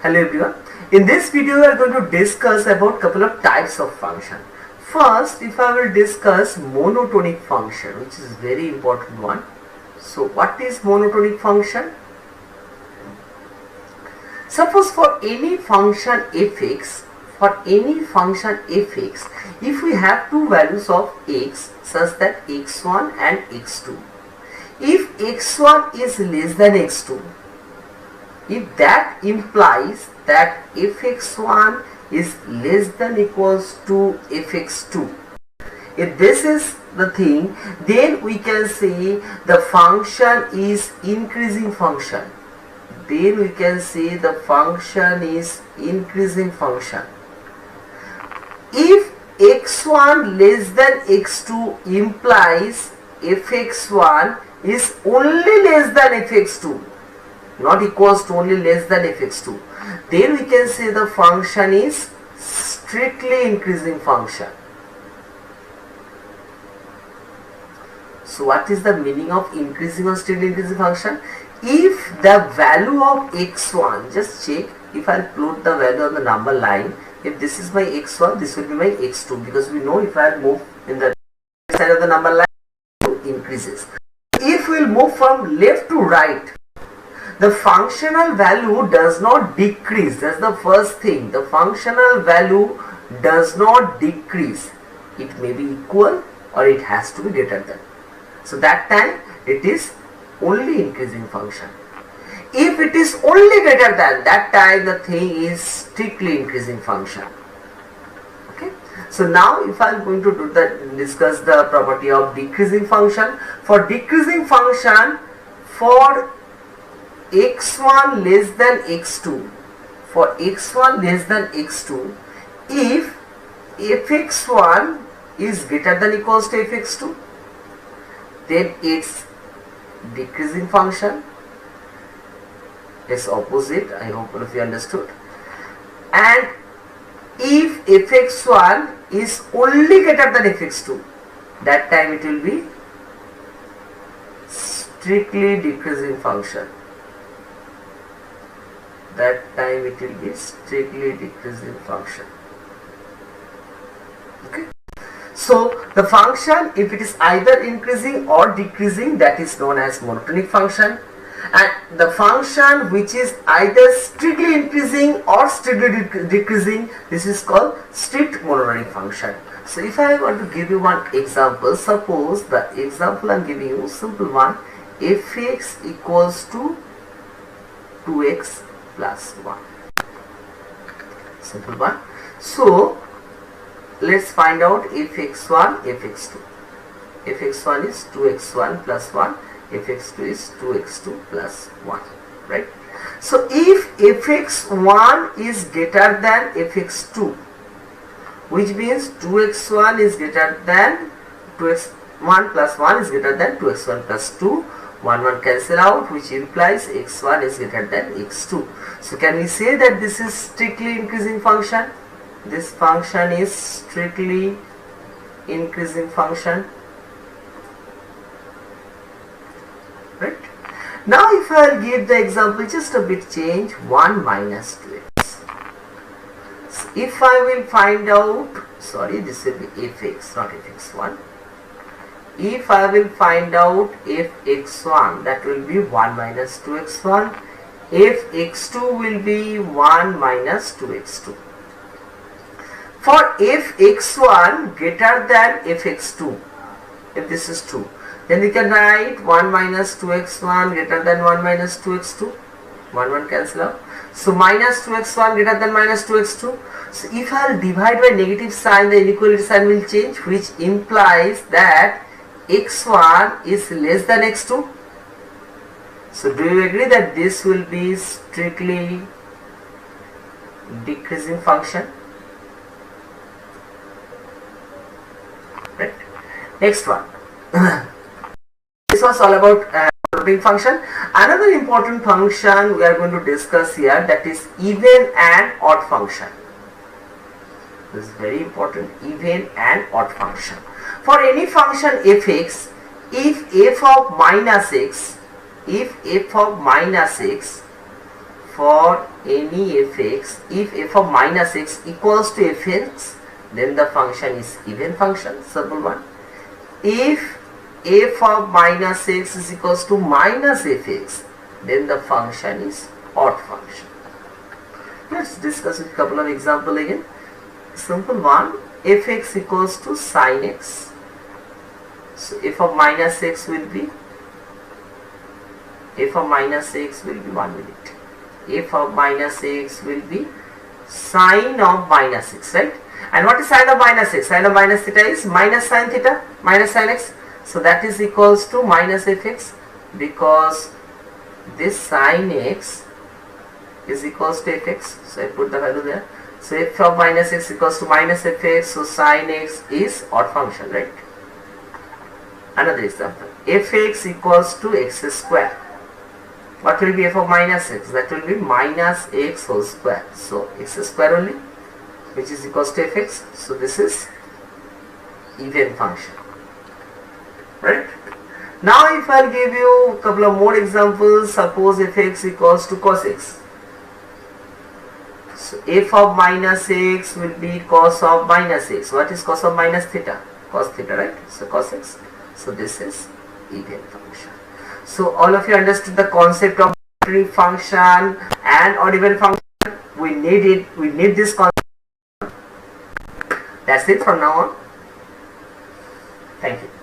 Hello everyone. In this video we are going to discuss about couple of types of function. First, if I will discuss monotonic function, which is very important one. So what is monotonic function? Suppose for any function fx, if we have two values of x such that x1 and x2, if x1 is less than x2, if that implies that fx1 is less than equals to fx2, if this is the thing, then we can say the function is increasing function. Then we can say the function is increasing function. If x1 less than x2 implies fx1 is only less than fx2, not equals to only less than fx2, then we can say the function is strictly increasing function. So what is the meaning of increasing or strictly increasing function? If the value of x1, just check, if I plot the value on the number line, if this is my x1, this will be my x2, because we know if I move in the side of the number line, it increases. If we will move from left to right, the functional value does not decrease. That's the first thing. The functional value does not decrease. It may be equal or it has to be greater than. So that time it is only increasing function. If it is only greater than, that time the thing is strictly increasing function. Okay. So now if I am going to discuss the property of decreasing function. For decreasing function, for x1 less than x2, if fx1 is greater than equals to fx2, then it's decreasing function. It's opposite. I hope all of you understood. And if fx1 is only greater than fx2, that time it will be strictly decreasing function. That time it will be strictly decreasing function. Okay. So the function, if it is either increasing or decreasing, that is known as monotonic function. And the function which is either strictly increasing or strictly decreasing, this is called strict monotonic function. So if I want to give you one example, suppose the example I am giving you, simple one, fx equals to 2x plus 1. Simple one. So let's find out fx1, fx2. fx1 is 2x1 plus 1, fx2 is 2x2 plus 1, right? So if fx1 is greater than fx2, which means 2x1 is greater than 2x1 plus 1 is greater than 2x1 plus 2, 1 cancel out, which implies x1 is greater than x2. So can we say that this is strictly increasing function? This function is strictly increasing function, right? Now if I will give the example just a bit change, 1 minus 2x. So if I will find out, sorry, this will be fx, not fx1. If I will find out fx1, that will be 1 minus 2x1. fx2 will be 1 minus 2x2. For fx1 greater than fx2, if this is true, then we can write 1 minus 2x1 greater than 1 minus 2x2. 1 cancel out. So minus 2x1 greater than minus 2x2. So if I will divide by negative sign, the inequality sign will change, which implies that x1 is less than x2. So do you agree that this will be strictly decreasing function? Right. Next one. This was all about monotonic function. Another important function we are going to discuss here, that is even and odd function. This is very important, even and odd function. For any function fx, if f of minus x for any fx, if f of minus x equals to fx, then the function is even function, simple one. If f of minus x is equals to minus fx, then the function is odd function. Let's discuss a couple of examples again. Simple one, fx equals to sin x. So f of minus x will be, f of minus x will be 1 minute. F of minus x will be sine of minus x, right? And what is sine of minus x? Sine of minus theta is minus sine theta, minus sine x. So that is equals to minus fx, because this sine x is equals to fx. So I put the value there. So f of minus x equals to minus fx. So sine x is odd function, right? Another example, fx equals to x square. What will be f of minus x? That will be minus x whole square. So x square only, which is equals to fx. So this is even function, right? Now if I'll give you a couple of more examples, suppose fx equals to cos x. So f of minus x will be cos of minus x. What is cos of minus theta? Cos theta, right? So cos x. So this is even function. So all of you understood the concept of arbitrary function and odd even function. We need it. We need this concept. That's it from now on. Thank you.